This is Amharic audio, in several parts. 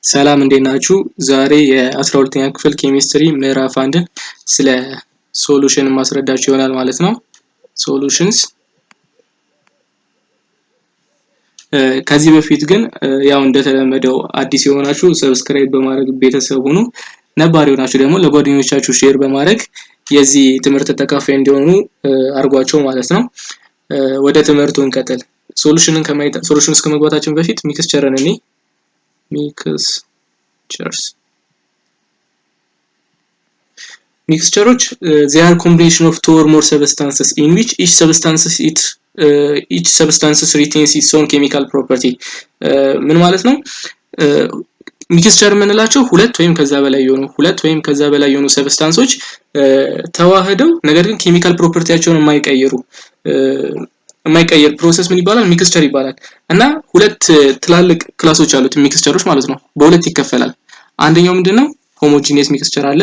ሰላም እንዴት ናችሁ? ዛሬ የ12ኛ ክፍል ኬሚስትሪ ምዕራፍ 1 ስለ ሶሉሽን ማስረዳችሁ ይሆናል ማለት ነው። ሶሉሽንስ ከዚህ በፊት ግን ያው እንደተለመደው አዲስ የሆናችሁ ሰብስክራይብ በማድረግ ቤተሰብ ሁኑ። ነባር የሆናችሁ ደግሞ ለጓደኞቻችሁ ሼር በማድረግ የዚህ ትምህርት ተካፋይ እንዲሆኑ አርጓቸው ማለት ነው። ወደ ትምህርቱ እንቀጥል። ሶሉሽንስ ከመግባታችን በፊት ሚክስቸርን mixtures they are combination of two or more substances in which each substance retains its own chemical property ምን ማለት ነው? ሚክስቸር የምንላቸው ሁለት ወይም ከዛ በላይ የሆኑ ሰብስታንሶች ተዋህደው ነገር ግን ኬሚካል ፕሮፐርቲያቸውን የማይቀየር ፕሮሰስ ምን ይባላል? ሚክስቸር ይባላል። እና ሁለት ትላልቅ ክላሶች አሉት ሚክስቸሮች ማለት ነው። በሁለት ይከፈላል። አንደኛው ምንድነው? ሆሞጂኒየስ ሚክስቸር አለ።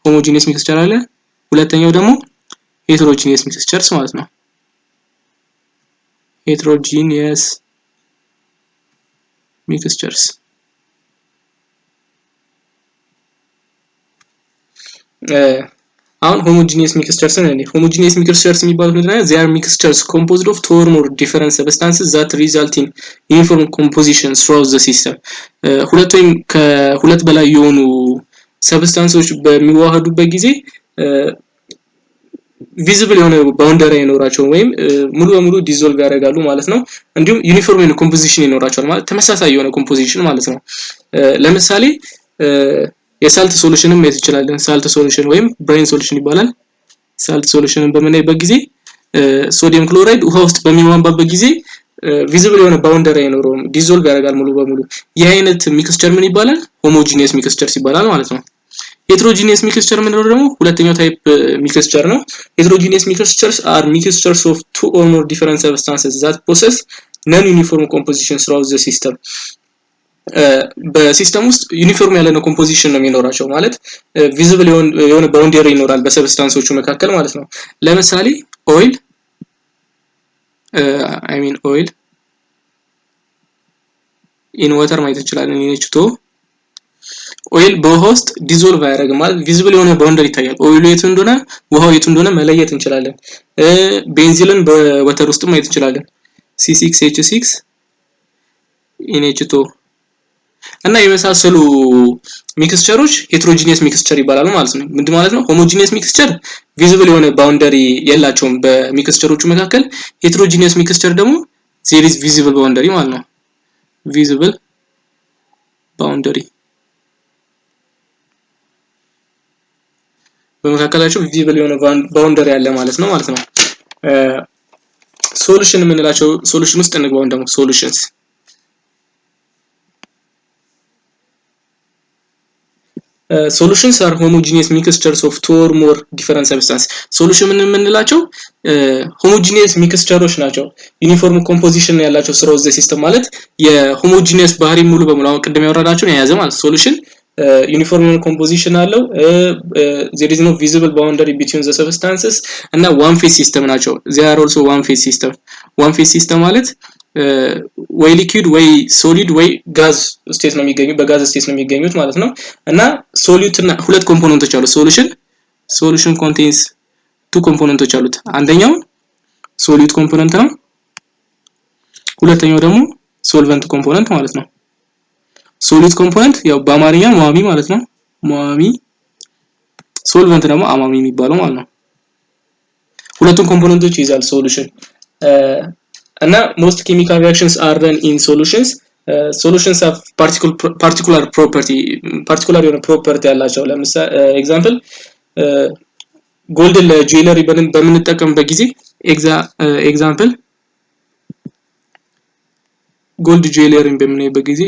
ሆሞጂኒየስ ሚክስቸር አለ። ሁለተኛው ደግሞ ሄትሮጂኒየስ ሚክስቸርስ ማለት ነው። ሄትሮጂኒየስ ሚክስቸርስ አሁን homogeneous mixtures homogeneous mixtures የሚባሉት ምንድነው? they are mixtures composed of two or more different substances that result in uniform composition throughout the system ሁለት ወይም ከሁለት በላይ የሆኑ ሰብስታንሶች በሚዋሃዱበት ጊዜ ቪዚብል የሆነ ባውንደሪ ይኖራቸው ወይም ሙሉ በሙሉ ዲዞልቭ ያደርጋሉ ማለት ነው። እንዲሁም ዩኒፎርም የሆነ ኮምፖዚሽን ይኖራቸዋል ማለት ተመሳሳይ የሆነ ኮምፖዚሽን ማለት ነው። ለምሳሌ የሳልት ሶሉሽንም ማየት እንችላለን። ሳልት ሶሉሽን ወይም ብሬን ሶሉሽን ይባላል። ሳልት ሶሉሽንን በምናይበት ጊዜ ሶዲየም ክሎራይድ ውሃ ውስጥ በሚሟሟበት ጊዜ ቪዚብል የሆነ ባውንደሪ አይኖረውም፣ ዲዞልቭ ያደርጋል ሙሉ በሙሉ። ይህ አይነት ሚክስቸር ምን ይባላል? ሆሞጂኒየስ ሚክስቸርስ ይባላል ማለት ነው። ሄትሮጂኒየስ ሚክስቸር ምንድነው ደግሞ? ሁለተኛው ታይፕ ሚክስቸር ነው። ሄትሮጂኒየስ ሚክስቸርስ are mixtures of two or more different substances that possess non-uniform composition throughout the system በሲስተም ውስጥ ዩኒፎርም ያለ ነው ኮምፖዚሽን ነው የሚኖራቸው ማለት ቪዚብል የሆነ ባውንደሪ ይኖራል በሰብስታንሶቹ መካከል ማለት ነው። ለምሳሌ ኦይል ኦይል ኢን ዋተር ማየት እንችላለን። ኢንኤች2 ኦይል በውሃ ውስጥ ዲዞልቭ አያደርግም ማለት ቪዚብል የሆነ ባውንደሪ ይታያል። ኦይሉ የቱ እንደሆነ ውሃው የቱ እንደሆነ መለየት እንችላለን። ቤንዚልን በወተር ውስጥ ማየት እንችላለን። C6H6 ኢንኤች2 እና የመሳሰሉ ሚክስቸሮች ሄትሮጂኒየስ ሚክስቸር ይባላሉ ማለት ነው። ምንድን ማለት ነው? ሆሞጂኒየስ ሚክስቸር ቪዚብል የሆነ ባውንደሪ የላቸውም በሚክስቸሮቹ መካከል። ሄትሮጂኒየስ ሚክስቸር ደግሞ there is visible boundary ማለት ነው። visible boundary በመካከላቸው ቪዚብል የሆነ ባውንደሪ ያለ ማለት ነው። ሶሉሽን የምንላቸው ሶሉሽን ውስጥ እንግባው ደግሞ ሶሉሽንስ solutions are homogeneous mixtures of two or more different substances solution የምንላቸው homogeneous mixtures ናቸው። ዩኒፎርም ኮምፖዚሽን ያላቸው throughout the system ማለት የሆሞጂኒየስ ባህሪ ሙሉ በሙሉ አሁን ቅድም ያወራናቸውን የያዘ ማለት ሶሉሽን ዩኒፎርም ኮምፖዚሽን አለው። there is no visible boundary between the substances እና one phase system ናቸው። they are also one phase system ማለት ወይ ሊኩዊድ ወይ ሶሊድ ወይ ጋዝ ስቴት ነው የሚገኙት በጋዝ ስቴት ነው የሚገኙት ማለት ነው። እና ሶሉት እና ሁለት ኮምፖነንቶች አሉት ሶሉሽን contains two ኮምፖነንቶች አሉት። አንደኛው ሶሊድ ኮምፖነንት ነው፣ ሁለተኛው ደግሞ ሶልቨንት ኮምፖነንት ማለት ነው። ሶሊድ ኮምፖነንት ያው በአማርኛ ሟሚ ማለት ነው፣ ሟሚ። ሶልቨንት ደግሞ አማሚ የሚባለው ማለት ነው። ሁለቱም ኮምፖነንቶች ይዛል ሶሉሽን እና most chemical reactions are run in solutions solutions have particular የሆነ property ያላቸው። ለምሳሌ ኤግዛምፕል ጎልድን ለጁዌለሪ በምንጠቀምበት ጊዜ ኤግዛምፕል ጎልድ ጁዌለሪን በምናይበት ጊዜ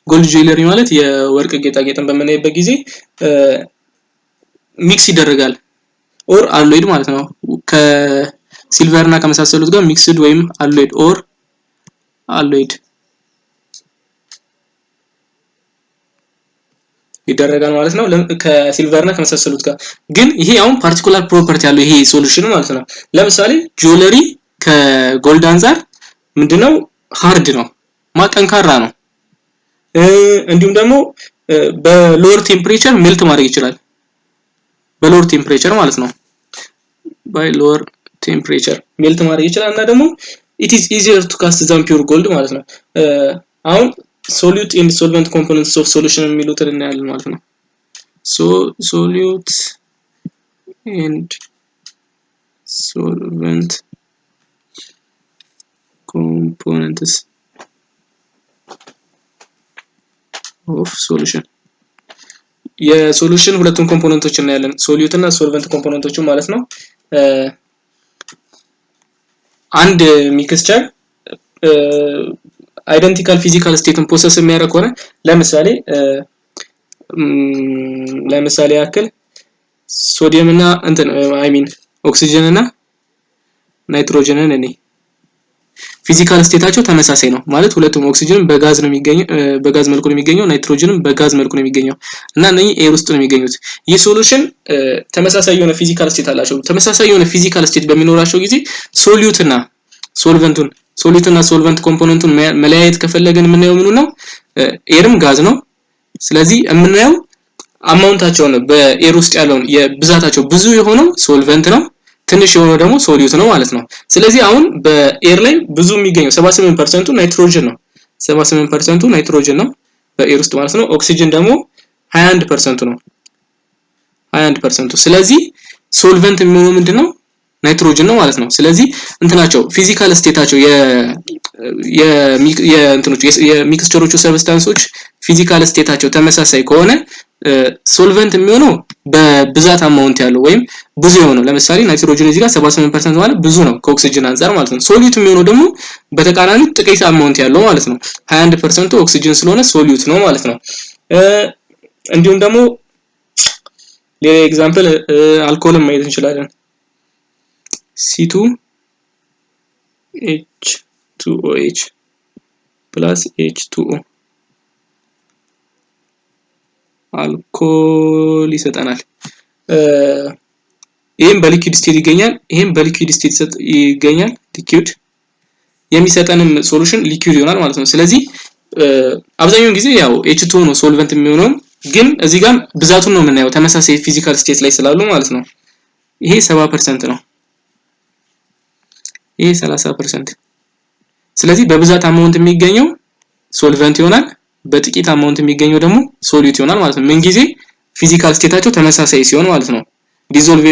ጎልድ ጁዌለሪ ማለት የወርቅ ጌጣጌጥን በምናይበት ጊዜ ሚክስ ይደረጋል ኦር አሎይድ ማለት ነው። ከሲልቨር እና ከመሳሰሉት ጋር ሚክስድ ወይም አሎይድ ኦር አሎይድ ይደረጋል ማለት ነው ከሲልቨር እና ከመሳሰሉት ጋር። ግን ይሄ አሁን ፓርቲኩላር ፕሮፐርቲ ያለው ይሄ ሶሉሽን ማለት ነው። ለምሳሌ ጆለሪ ከጎልድ አንፃር ምንድነው ሃርድ ነው ጠንካራ ነው። እንዲሁም ደግሞ በሎወር ቴምፕሬቸር ሜልት ማድረግ ይችላል። በሎወር ቴምፕሬቸር ማለት ነው ባይ ሎወር ቴምፕሬቸር ሜልት ማድረግ ይችላል እና ደግሞ it is easier to cast than pure gold ማለት ነው። አሁን solute and solvent components of solution የሚሉትን እናያለን ማለት ነው። solute and solvent components of solution የሶሉሽን ሁለቱን ኮምፖነንቶች እናያለን ሶሉት እና ሶልቨንት ኮምፖነንቶቹ ማለት ነው። አንድ ሚክስቸር አይደንቲካል ፊዚካል ስቴትን ፕሮሰስ የሚያደርግ ከሆነ ለምሳሌ ያክል ሶዲየም እና ኦክሲጅን እና ናይትሮጅንን ፊዚካል ስቴታቸው ተመሳሳይ ነው ማለት ሁለቱም ኦክሲጅን በጋዝ ነው የሚገኘው በጋዝ መልኩ ነው የሚገኘው ናይትሮጅንም በጋዝ መልኩ ነው የሚገኘው እና እነኚህ ኤር ውስጥ ነው የሚገኙት። ይህ ሶሉሽን ተመሳሳይ የሆነ ፊዚካል ስቴት አላቸው። ተመሳሳይ የሆነ ፊዚካል ስቴት በሚኖራቸው ጊዜ ሶሉት እና ሶልቨንት ኮምፖነንቱን መለያየት ከፈለግን የምናየው ምኑ ነው ኤርም ጋዝ ነው። ስለዚህ የምናየው አማውንታቸው ነው በኤር ውስጥ ያለውን የብዛታቸው ብዙ የሆነው ሶልቨንት ነው ትንሽ የሆነው ደግሞ ሶሉት ነው ማለት ነው። ስለዚህ አሁን በኤር ላይ ብዙ የሚገኘው 78% ናይትሮጅን ነው 78% ናይትሮጅን ነው በኤር ውስጥ ማለት ነው። ኦክሲጅን ደግሞ 21% ነው 21%። ስለዚህ ሶልቨንት የሚሆነው ምንድነው ናይትሮጅን ነው ማለት ነው። ስለዚህ እንትናቸው ፊዚካል ስቴታቸው የሚክስቸሮቹ ሰብስታንሶች ፊዚካል ስቴታቸው ተመሳሳይ ከሆነ ሶልቨንት የሚሆነው በብዛት አማውንት ያለው ወይም ብዙ የሆነው ለምሳሌ ናይትሮጅን እዚህ ጋር 78% ማለት ብዙ ነው ከኦክሲጅን አንፃር ማለት ነው። ሶሉት የሚሆነው ደግሞ በተቃራኒ ጥቂት አማውንት ያለው ማለት ነው 21% ኦክሲጅን ስለሆነ ሶሉት ነው ማለት ነው። እንዲሁም ደግሞ ሌላ ኤግዛምፕል አልኮልን ማየት እንችላለን። C2H2OH plus H2O አልኮል ይሰጠናል። ይሄም በሊኩዊድ ስቴት ይገኛል ይሄም በሊኩዊድ ስቴት ይገኛል። ሊኩዊድ የሚሰጠንም ሶሉሽን ሊኩዊድ ይሆናል ማለት ነው። ስለዚህ አብዛኛውን ጊዜ ያው H2O ነው ሶልቨንት የሚሆነው ግን እዚህ ጋር ብዛቱን ነው የምናየው ተመሳሳይ ፊዚካል ስቴት ላይ ስላሉ ማለት ነው። ይሄ 70% ነው ይሄ 30%። ስለዚህ በብዛት አማውንት የሚገኘው ሶልቨንት ይሆናል በጥቂት አማውንት የሚገኘው ደግሞ ሶሉት ይሆናል ማለት ነው። ምን ጊዜ ፊዚካል ስቴታቸው ተመሳሳይ ሲሆን ማለት ነው። ዲዞልቭ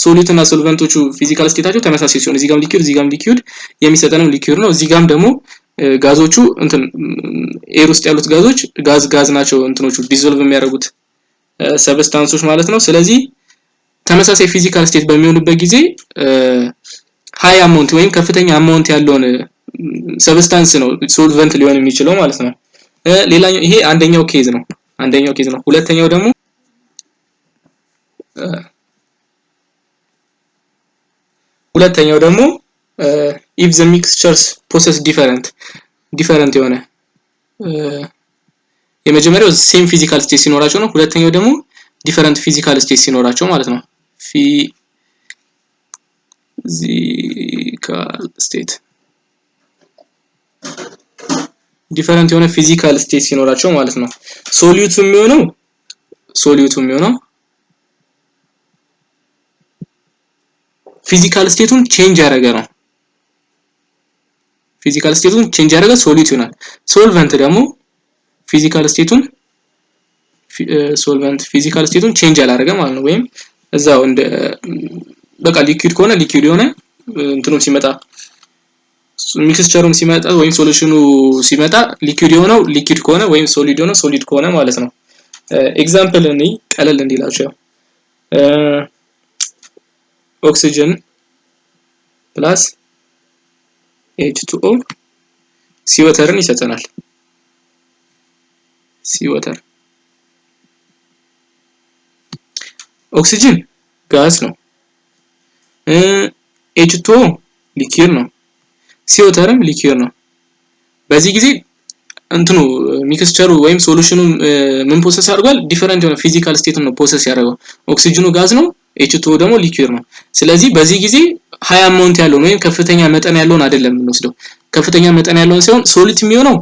ሶሉት እና ሶልቨንቶቹ ፊዚካል ስቴታቸው ተመሳሳይ ሲሆን እዚህ ጋርም ሊኩዊድ የሚሰጠንም ሊኩዊድ ነው። እዚህ ጋርም ደግሞ ጋዞቹ ኤር ውስጥ ያሉት ጋዝ ናቸው እንትኖቹ ዲዞልቭ የሚያደርጉት ሰብስታንሶች ማለት ነው። ስለዚህ ተመሳሳይ ፊዚካል ስቴት በሚሆኑበት ጊዜ ሃይ አማውንት ወይም ከፍተኛ አማውንት ያለውን ሰብስታንስ ነው ሶልቨንት ሊሆን የሚችለው ማለት ነው። ሌላኛው ይሄ አንደኛው ኬዝ ነው። ሁለተኛው ደግሞ if the mixtures possess different የሆነ የመጀመሪያው ሴም ፊዚካል ስቴት ሲኖራቸው ነው። ሁለተኛው ደግሞ ዲፈረንት ፊዚካል ስቴት ሲኖራቸው ማለት ነው። ፊዚካል ስቴት ዲፈረንት የሆነ ፊዚካል ስቴት ሲኖራቸው ማለት ነው። ሶሉት የሚሆነው ፊዚካል ስቴቱን ቼንጅ ያደረገ ነው። ፊዚካል ስቴቱን ቼንጅ ያደረገ ሶሉት ይሆናል። ሶልቨንት ደግሞ ፊዚካል ስቴቱን ቼንጅ ያላደረገ ማለት ነው። ወይም እዛው እንደ በቃ ሊኩዊድ ከሆነ ሊኩዊድ የሆነ እንትኑም ሲመጣ ሚክስቸሩም ሲመጣ ወይም ሶሉሽኑ ሲመጣ ሊኩዊድ የሆነው ሊኩዊድ ከሆነ ወይም ሶሊድ የሆነው ሶሊድ ከሆነ ማለት ነው። ኤግዛምፕል ቀለል እንዲላችሁ ኦክሲጅን ፕላስ H2O ሲወተርን ይሰጠናል። ሲወተር ኦክሲጅን ጋዝ ነው። H2O ሊኩዊድ ነው። ሲወተርም ሊኩዊድ ነው። በዚህ ጊዜ እንትኑ ሚክስቸሩ ወይም ሶሉሽኑ ምን ፕሮሰስ አድርጓል ዲፈረንት የሆነ ፊዚካል ስቴት ነው ፕሮሰስ ያደረገው ኦክሲጅኑ ጋዝ ነው H2O ደግሞ ሊኩዊድ ነው ስለዚህ በዚህ ጊዜ ሃይ አማውንት ያለው ወይም ከፍተኛ መጠን ያለውን አይደለም እንወስደው ከፍተኛ መጠን ያለውን ሳይሆን ሶሊድ የሚሆነው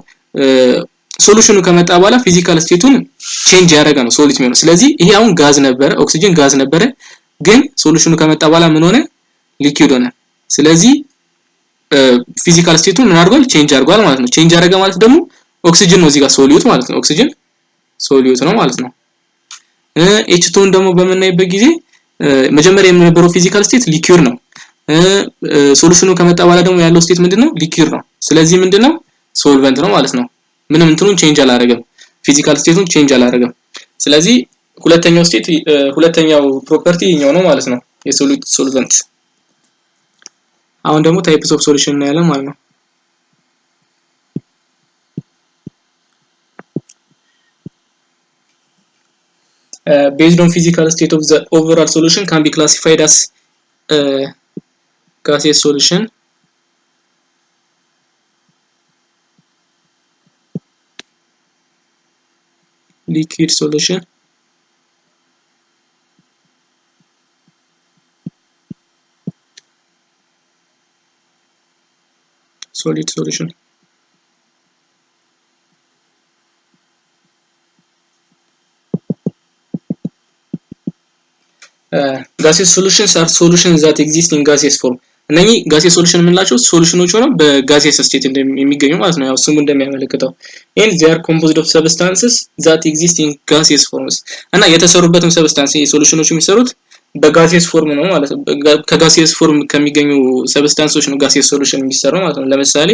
ሶሉሽኑ ከመጣ በኋላ ፊዚካል ስቴቱን ቼንጅ ያደረገ ነው ሶሊድ የሚሆነው ስለዚህ ይሄ አሁን ጋዝ ነበረ ኦክሲጅን ጋዝ ነበረ ግን ሶሉሽኑ ከመጣ በኋላ ምን ሆነ ሊኩዊድ ሆነ ስለዚህ ፊዚካል ስቴቱን ምን አድርጓል ቼንጅ አድርጓል ማለት ነው ቼንጅ ያደረገ ማለት ደግሞ ኦክሲጅን ነው እዚህ ጋር ሶሊዩት ማለት ነው ኦክሲጅን ሶሊዩት ነው ማለት ነው H2 ደግሞ በመናይበት ጊዜ መጀመሪያ የነበረው ፊዚካል ስቴት ሊኩዊድ ነው ሶሉሽኑ ከመጣ በኋላ ደግሞ ያለው ስቴት ምንድነው ሊኩዊድ ነው ስለዚህ ምንድነው ሶልቨንት ነው ማለት ነው ምንም እንትኑን ቼንጅ አላደረገም ፊዚካል ስቴቱን ቼንጅ አላደረገም ስለዚህ ሁለተኛው ስቴት ሁለተኛው ፕሮፐርቲ ይሄኛው ነው ማለት ነው የሶሊድ ሶልቨንት አሁን ደግሞ ታይፕስ ኦፍ ሶሉሽን እናያለን ማለት ነው based on physical state of the overall solution can be classified as gaseous solution liquid solution solid solution gaseous solutions are solutions that exist in gaseous form እነኚህ gaseous solution የምንላቸው ሶሉሽኖች ሆነው በጋሴስ ስቴት እንደሚገኙ ማለት ነው ያው ስሙ እንደሚያመለክተው and they are composed of substances that exist in gaseous forms እና የተሰሩበትም ሰብስታንስ ሶሉሽኖች የሚሰሩት በጋሴስ ፎርም ነው ማለት ነው ከጋሴስ ፎርም ከሚገኙ ሰብስታንሶች ነው ጋሴስ ሶሉሽን የሚሰራው ማለት ነው ለምሳሌ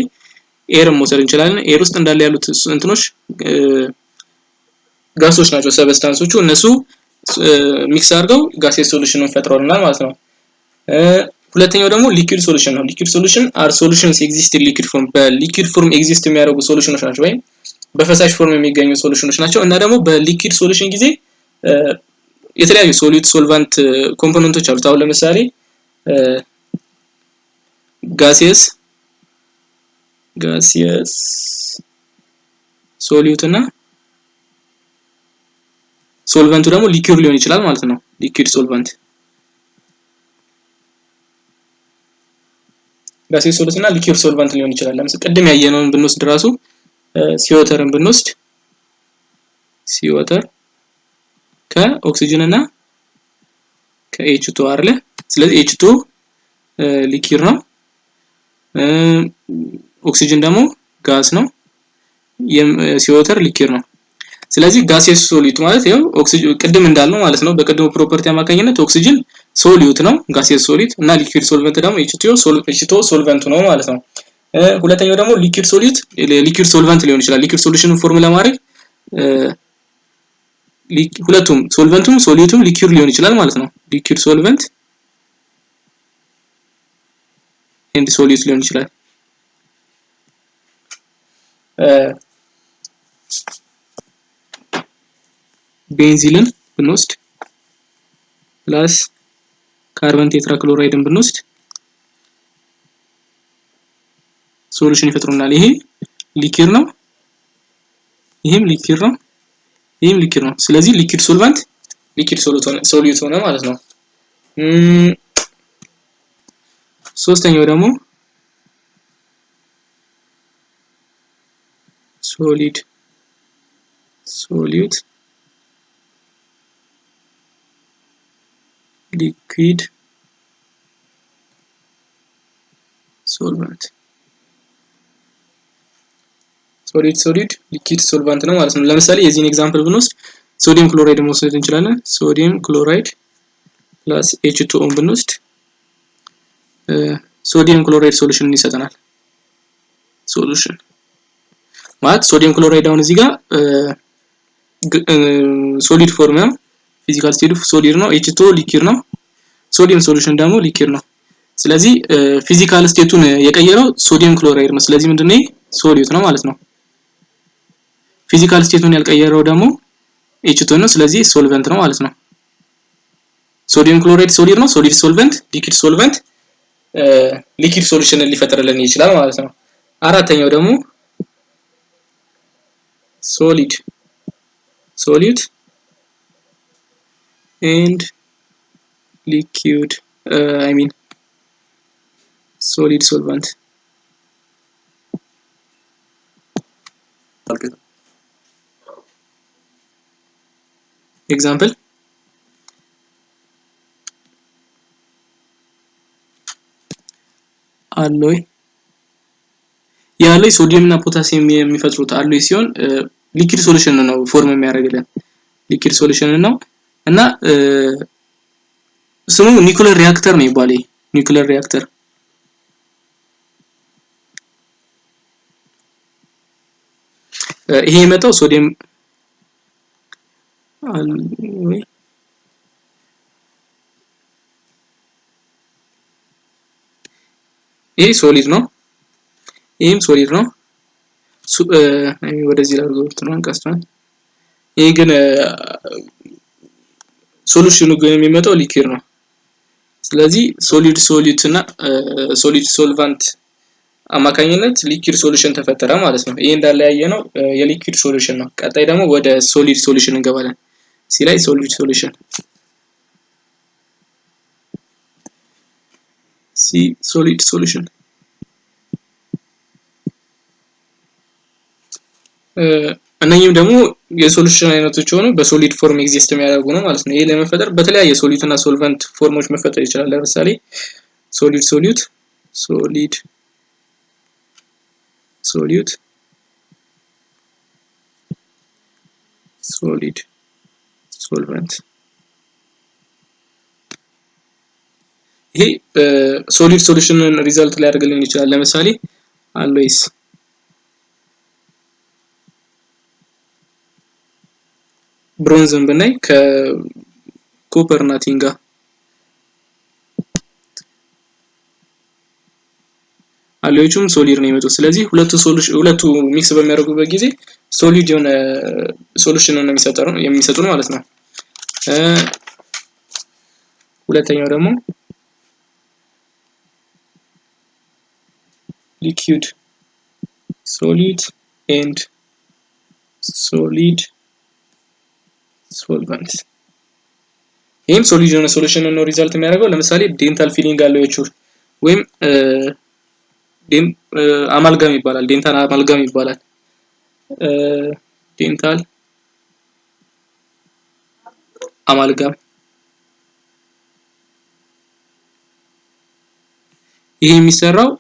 ኤር መውሰድ እንችላለን ኤር ውስጥ እንዳለ ያሉት እንትኖች ጋሶች ናቸው ሰብስታንሶቹ እነሱ ሚክስ አድርገው ጋሴስ ሶሉሽንን ፈጥረውልናል ማለት ነው ሁለተኛው ደግሞ ሊኩዊድ ሶሉሽን ነው ሊኩዊድ ሶሉሽን አር ሶሉሽንስ ኤግዚስት ኢን ሊኩዊድ ፎርም በሊኩዊድ ፎርም ኤግዚስት የሚያደርጉ ሶሉሽኖች ናቸው ወይም በፈሳሽ ፎርም የሚገኙ ሶሉሽኖች ናቸው እና ደግሞ በሊኩዊድ ሶሉሽን ጊዜ የተለያዩ ሶሊድ ሶልቫንት ኮምፖነንቶች አሉት አሁን ለምሳሌ ጋሲየስ ሶሊዩት እና ሶልቨንቱ ደግሞ ሊኩዊድ ሊሆን ይችላል ማለት ነው ሊኩዊድ ሶልቫንት ጋሲየስ ሶሊዩት እና ሊኩዊድ ሶልቫንት ሊሆን ይችላል ለምሳሌ ቅድም ያየነውን ብንወስድ ራሱ ሲወተርን ብንወስድ ሲወተር ከኦክሲጅን እና ከH2 አይደለ ስለዚህ H2 ሊኩዊድ ነው ኦክሲጅን ደግሞ ጋስ ነው ሲወተር ሊኩዊድ ነው ስለዚህ ጋሲየስ ሶሊዩት ማለት ያው ኦክሲጅን ቅድም እንዳልነው ማለት ነው በቅድሙ ፕሮፐርቲ አማካኝነት ኦክሲጅን ሶሊዩት ነው ጋሲየስ ሶሊዩት እና ሊኩዊድ ሶልቨንት ደግሞ H2 ሶልቨንት ነው ማለት ነው ሁለተኛው ደግሞ ሊኩዊድ ሶሊዩት ሊኩዊድ ሶልቨንት ሊሆን ይችላል ሊኩዊድ ሶሉሽንን ፎርም ለማድረግ ሁለቱም ሶልቨንቱም ሶሊዩቱም ሊኩዊድ ሊሆን ይችላል ማለት ነው ሊኩዊድ ሶልቨንት ኤንድ ሶሊዩት ሊሆን ይችላል ቤንዚልን ብንወስድ ፕላስ ካርበን ቴትራክሎራይድን ብንወስድ ሶሉሽን ይፈጥሩናል ይሄ ሊኩዊድ ነው ይሄም ሊኩዊድ ነው ይሄም ሊኩዊድ ነው ስለዚህ ሊኩዊድ ሶልቫንት ሊኩዊድ ሶሊዩት ሆነ ማለት ነው ሶስተኛው ደግሞ ሶሊድ ሶሊዩት liquid solvent solid liquid solvent ነው ማለት ነው ለምሳሌ የዚህን ኤግዛምፕል ብንወስድ ሶዲየም ክሎራይድ መውሰድ እንችላለን ሶዲየም ክሎራይድ ፕላስ H2O ብንወስድ ሶዲየም ክሎራይድ ሶሉሽን ይሰጠናል ሶሉሽን ማለት ሶዲየም ክሎራይድ አሁን እዚህ ጋር ሶሊድ ፎርም ነው ፊዚካል ስቴቱ ሶሊድ ነው H2O ሊኩዊድ ነው ሶዲየም ሶሉሽን ደግሞ ሊኩዊድ ነው ስለዚህ ፊዚካል ስቴቱን የቀየረው ሶዲየም ክሎራይድ ነው ስለዚህ ምንድነው ሶሊዩት ነው ማለት ነው ፊዚካል ስቴቱን ያልቀየረው ደግሞ H2O ነው ስለዚህ ሶልቨንት ነው ማለት ነው ሶዲየም ክሎራይድ ሶሊድ ነው ሶሊድ ሶልቨንት ሊኩዊድ ሶልቨንት ሊኩዊድ ሶሉሽንን ሊፈጥርልን ይችላል ማለት ነው አራተኛው ደግሞ solute and liquid I mean solid solvent. Example አሎይ ያለው ሶዲየም እና ፖታሲየም የሚፈጥሩት አሎይ ሲሆን ሊኩዊድ ሶሉሽን ነው ፎርም የሚያደርግልን ሊኩዊድ ሶሉሽን ነው እና ስሙ ኒኩለር ሪአክተር ነው ይባላል ኒኩለር ሪአክተር ይሄ የመጣው ሶዲየም አሎይ ይሄ ሶሊድ ነው ይሄም ሶሊድ ነው ወደዚህ ላድርገው ነው አንቀስቷል ይሄ ግን ሶሉሽኑ ግን የሚመጣው ሊኩዊድ ነው ስለዚህ ሶሊድ ሶሉት እና ሶሊድ ሶልቫንት አማካኝነት ሊኩዊድ ሶሉሽን ተፈጠረ ማለት ነው ይሄ እንዳለ ያየነው የሊኩዊድ ሶሉሽን ነው ቀጣይ ደግሞ ወደ ሶሊድ ሶሉሽን እንገባለን ሲ ላይ ሶሊድ ሶሉሽን ሲ ሶሊድ ሶሉሽን እነኚህም ደግሞ የሶሉሽን አይነቶች ሆነው በሶሊድ ፎርም ኤግዚስት የሚያደርጉ ነው ማለት ነው ይሄ ለመፈጠር በተለያየ ሶሊድ እና ሶልቨንት ፎርሞች መፈጠር ይችላል ለምሳሌ ሶሊድ ሶሉት ሶሊድ ሶሉት ሶሊድ ሶልቨንት ይሄ ሶሊድ ሶሉሽንን ሪዛልት ላይ ያደርግልን ይችላል ለምሳሌ አሎይስ ብሮንዝን ብናይ ከኮፐር እና ቲን ጋር አሎዮቹም ሶሊድ ነው የሚመጡት ስለዚህ ሁለቱ ሚክስ በሚያደርጉበት ጊዜ ሶሊድ የሆነ ሶሉሽን ነው የሚሰጡን ማለት ነው ሁለተኛው ደግሞ liquid solid and solid solvent ይሄም ሶሊድ የሆነ ሶሉሽን ነው ሪዛልት የሚያደርገው ለምሳሌ ዴንታል ፊሊንግ አሎዮቹ ወይም አማልጋም ይባላል ዴንታል አማልጋም ይባላል ዴንታል አማልጋም ይሄ የሚሰራው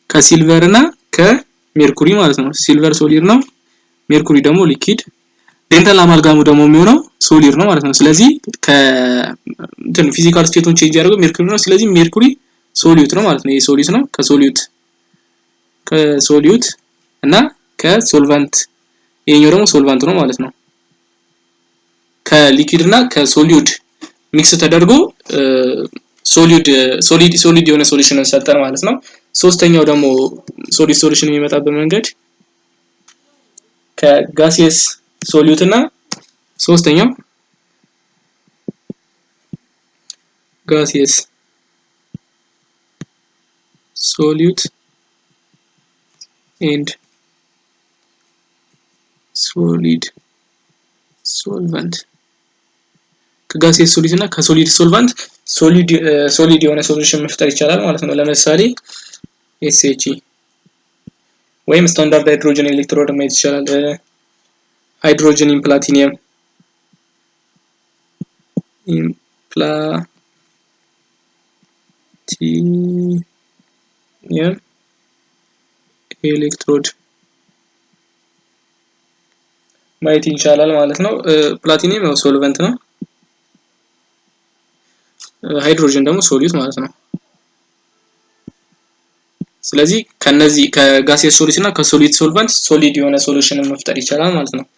ከሲልቨር እና ከሜርኩሪ ማለት ነው ሲልቨር ሶሊድ ነው ሜርኩሪ ደግሞ ሊኩዊድ ዴንታል አማልጋሙ ደግሞ የሚሆነው ሶሊድ ነው ማለት ነው ስለዚህ እንትን ፊዚካል ስቴቱን ቼንጅ ያደርገው ሜርኩሪ ነው ስለዚህ ሜርኩሪ ሶሊዩት ነው ማለት ነው ይሄ ሶሊድ ነው ከሶሊዩት እና ከሶልቫንት ይሄኛው ደግሞ ሶልቫንት ነው ማለት ነው ከሊኩዊድ እና ከሶሊድ ሚክስ ተደርጎ ሶሊድ የሆነ ሶሉሽንን ሰጠን ማለት ነው ሶስተኛው ደግሞ ሶሊድ ሶሉሽን የሚመጣበት መንገድ ከጋሲየስ ሶሊዩት እና ሶስተኛው ጋሲየስ ሶሊዩት and solid solvent ከጋሲየስ ሶሊድ እና ከሶሊድ ሶልቫንት ሶሊድ የሆነ ሶሉሽን መፍጠር ይቻላል ማለት ነው ለምሳሌ SHE ወይም ስታንዳርድ ሃይድሮጅን ኤሌክትሮድ ማየት ይችላል ሃይድሮጅን ኢን ፕላቲኒየም ኤሌክትሮድ ማየት ይቻላል ማለት ነው ፕላቲኒየም ያው ሶልቨንት ነው ሃይድሮጅን ደግሞ ሶሊድ ማለት ነው ስለዚህ ከነዚህ ከጋሲየስ ሶሊድ እና ከሶሊድ ሶልቨንት ሶሊድ የሆነ ሶሉሽንን መፍጠር ይቻላል ማለት ነው